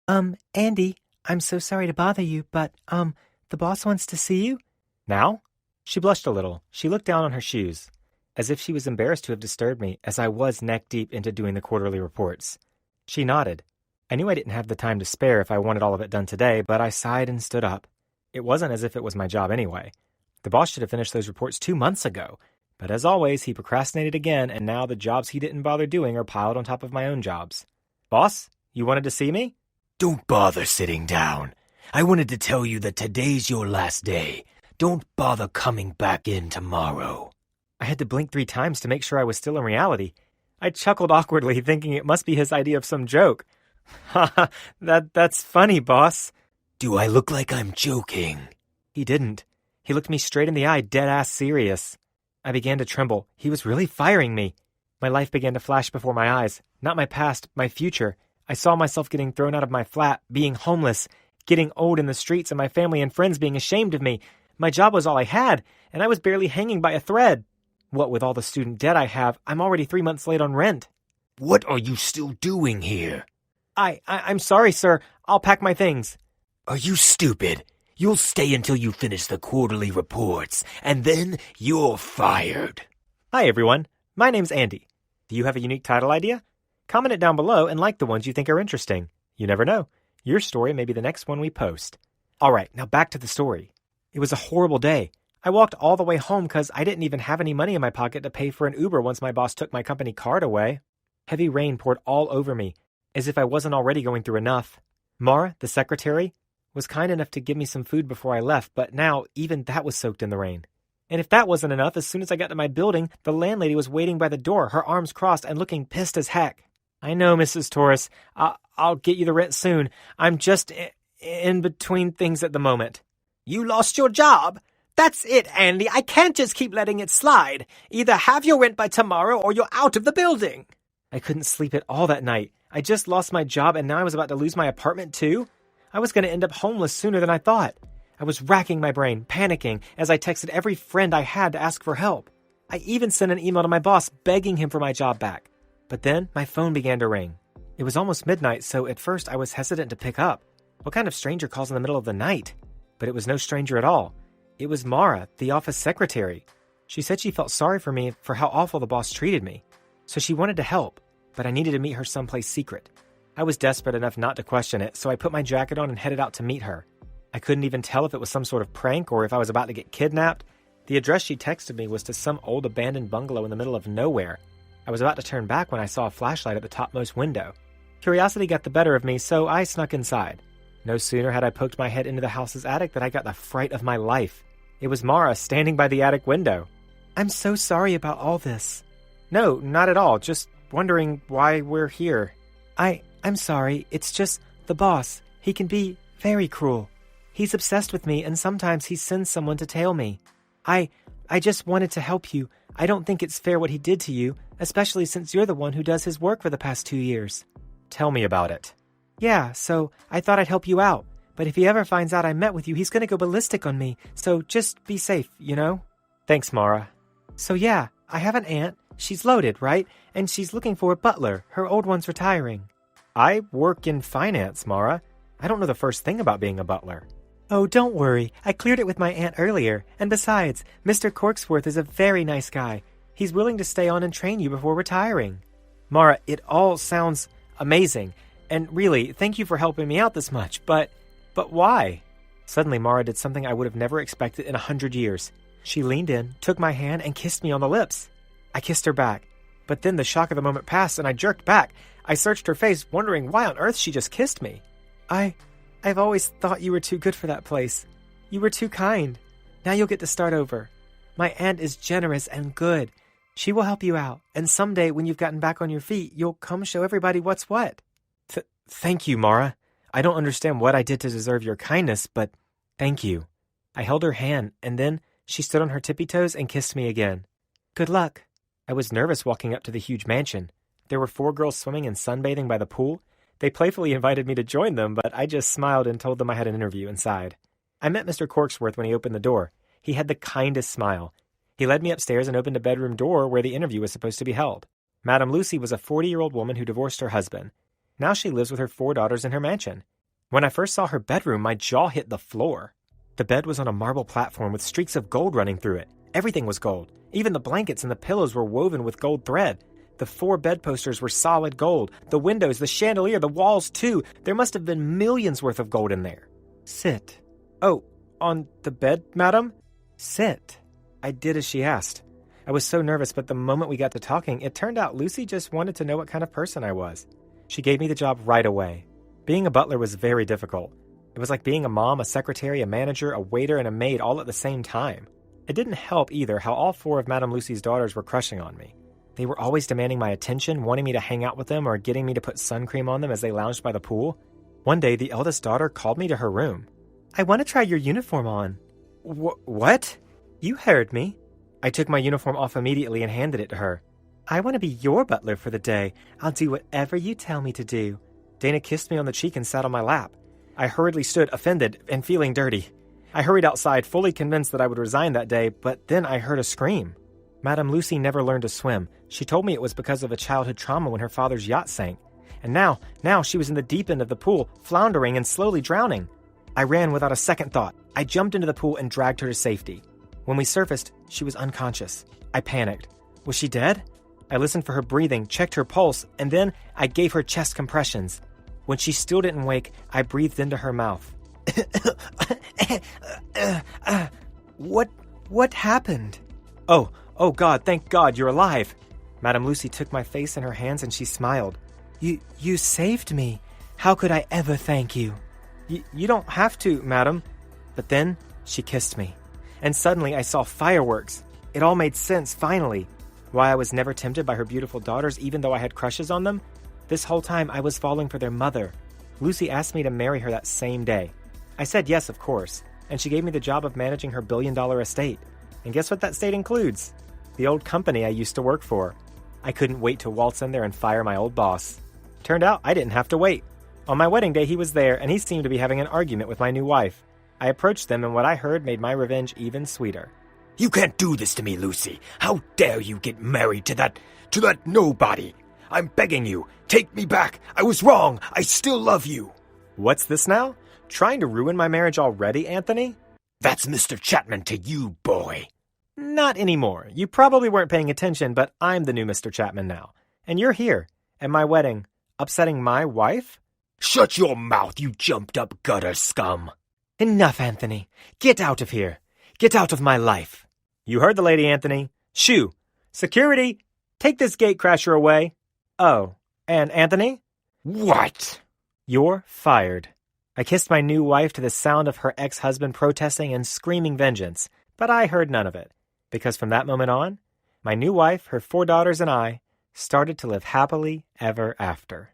Andy, I'm so sorry to bother you, but, the boss wants to see you? Now? She blushed a little. She looked down on her shoes, as if she was embarrassed to have disturbed me, as I was neck-deep into doing the quarterly reports. She nodded. I knew I didn't have the time to spare if I wanted all of it done today, but I sighed and stood up. It wasn't as if it was my job anyway. The boss should have finished those reports 2 months ago. But as always, he procrastinated again, and now the jobs he didn't bother doing are piled on top of my own jobs. Boss, you wanted to see me? Don't bother sitting down. I wanted to tell you that today's your last day. Don't bother coming back in tomorrow. I had to blink 3 times to make sure I was still in reality. I chuckled awkwardly, thinking it must be his idea of some joke. Ha that's funny, boss. Do I look like I'm joking? He didn't. He looked me straight in the eye, dead-ass serious. I began to tremble. He was really firing me. My life began to flash before my eyes. Not my past, my future. I saw myself getting thrown out of my flat, being homeless, getting old in the streets, and my family and friends being ashamed of me. My job was all I had, and I was barely hanging by a thread. What with all the student debt I have, I'm already 3 months late on rent. What are you still doing here? I'm sorry, sir. I'll pack my things. Are you stupid? You'll stay until you finish the quarterly reports, and then you're fired. Hi, everyone. My name's Andy. Do you have a unique title idea? Comment it down below and like the ones you think are interesting. You never know. Your story may be the next one we post. All right, now back to the story. It was a horrible day. I walked all the way home because I didn't even have any money in my pocket to pay for an Uber once my boss took my company card away. Heavy rain poured all over me, as if I wasn't already going through enough. Mara, the secretary, was kind enough to give me some food before I left, but now even that was soaked in the rain. And if that wasn't enough, as soon as I got to my building, the landlady was waiting by the door, her arms crossed and looking pissed as heck. I know, Mrs. Torres. I'll get you the rent soon. I'm just in between things at the moment. You lost your job? That's it, Andy. I can't just keep letting it slide. Either have your rent by tomorrow or you're out of the building. I couldn't sleep at all that night. I just lost my job and now I was about to lose my apartment too? I was going to end up homeless sooner than I thought. I was racking my brain, panicking, as I texted every friend I had to ask for help. I even sent an email to my boss begging him for my job back. But then my phone began to ring. It was almost midnight, so at first I was hesitant to pick up. What kind of stranger calls in the middle of the night? But it was no stranger at all. It was Mara, the office secretary. She said she felt sorry for me for how awful the boss treated me. So she wanted to help, but I needed to meet her someplace secret. I was desperate enough not to question it, so I put my jacket on and headed out to meet her. I couldn't even tell if it was some sort of prank or if I was about to get kidnapped. The address she texted me was to some old abandoned bungalow in the middle of nowhere. I was about to turn back when I saw a flashlight at the topmost window. Curiosity got the better of me, so I snuck inside. No sooner had I poked my head into the house's attic than I got the fright of my life. It was Mara standing by the attic window. I'm so sorry about all this. No, not at all. Just wondering why we're here. I'm sorry. It's just the boss. He can be very cruel. He's obsessed with me, and sometimes he sends someone to tail me. I just wanted to help you. I don't think it's fair what he did to you, especially since you're the one who does his work for the past 2 years. Tell me about it. Yeah, so I thought I'd help you out. But if he ever finds out I met with you, he's going to go ballistic on me. So just be safe, you know? Thanks, Mara. So yeah, I have an aunt. She's loaded, right? And she's looking for a butler. Her old one's retiring. I work in finance, Mara. I don't know the first thing about being a butler. Oh, don't worry. I cleared it with my aunt earlier. And besides, Mr. Corksworth is a very nice guy. He's willing to stay on and train you before retiring. Mara, it all sounds amazing. And really, thank you for helping me out this much. But why? Suddenly, Mara did something I would have never expected in 100 years. She leaned in, took my hand, and kissed me on the lips. I kissed her back. But then the shock of the moment passed, and I jerked back. I searched her face, wondering why on earth she just kissed me. I've always thought you were too good for that place. You were too kind. Now you'll get to start over. My aunt is generous and good. She will help you out, and someday when you've gotten back on your feet, you'll come show everybody what's what. Thank you, Mara. I don't understand what I did to deserve your kindness, but thank you. I held her hand, and then she stood on her tippy toes and kissed me again. Good luck. I was nervous walking up to the huge mansion. There were 4 girls swimming and sunbathing by the pool. They playfully invited me to join them, but I just smiled and told them I had an interview and sighed. I met Mr. Corksworth when he opened the door. He had the kindest smile. He led me upstairs and opened a bedroom door where the interview was supposed to be held. Madame Lucy was a 40-year-old woman who divorced her husband. Now she lives with her 4 daughters in her mansion. When I first saw her bedroom, my jaw hit the floor. The bed was on a marble platform with streaks of gold running through it. Everything was gold. Even the blankets and the pillows were woven with gold thread. The 4 bed posters were solid gold. The windows, the chandelier, the walls too. There must have been millions worth of gold in there. Sit. Oh, on the bed, madam? Sit. I did as she asked. I was so nervous, but the moment we got to talking, it turned out Lucy just wanted to know what kind of person I was. She gave me the job right away. Being a butler was very difficult. It was like being a mom, a secretary, a manager, a waiter, and a maid all at the same time. It didn't help either how all 4 of Madame Lucy's daughters were crushing on me. They were always demanding my attention, wanting me to hang out with them or getting me to put sun cream on them as they lounged by the pool. One day, the eldest daughter called me to her room. I want to try your uniform on. What? You heard me. I took my uniform off immediately and handed it to her. I want to be your butler for the day. I'll do whatever you tell me to do. Dana kissed me on the cheek and sat on my lap. I hurriedly stood, offended and feeling dirty. I hurried outside, fully convinced that I would resign that day, but then I heard a scream. Madame Lucy never learned to swim. She told me it was because of a childhood trauma when her father's yacht sank. And now she was in the deep end of the pool, floundering and slowly drowning. I ran without a second thought. I jumped into the pool and dragged her to safety. When we surfaced, she was unconscious. I panicked. Was she dead? I listened for her breathing, checked her pulse, and then I gave her chest compressions. When she still didn't wake, I breathed into her mouth. What happened? Oh God, thank God you're alive. Madame Lucy took my face in her hands and she smiled. You saved me. How could I ever thank you? You don't have to, madam. But then she kissed me. And suddenly I saw fireworks. It all made sense, finally. Why I was never tempted by her beautiful daughters, even though I had crushes on them? This whole time I was falling for their mother. Lucy asked me to marry her that same day. I said yes, of course, and she gave me the job of managing her billion-dollar estate. And guess what that estate includes? The old company I used to work for. I couldn't wait to waltz in there and fire my old boss. Turned out I didn't have to wait. On my wedding day, he was there, and he seemed to be having an argument with my new wife. I approached them, and what I heard made my revenge even sweeter. You can't do this to me, Lucy. How dare you get married to that nobody? I'm begging you, take me back. I was wrong. I still love you. What's this now? Trying to ruin my marriage already, Anthony? That's Mr. Chapman to you, boy. Not anymore. You probably weren't paying attention, but I'm the new Mr. Chapman now. And you're here, at my wedding, upsetting my wife? Shut your mouth, you jumped-up gutter scum. Enough, Anthony. Get out of here. Get out of my life. You heard the lady, Anthony. Shoo! Security! Take this gatecrasher away. Oh, and Anthony? What? You're fired. I kissed my new wife to the sound of her ex-husband protesting and screaming vengeance, but I heard none of it, because from that moment on, my new wife, her 4 daughters, and I started to live happily ever after.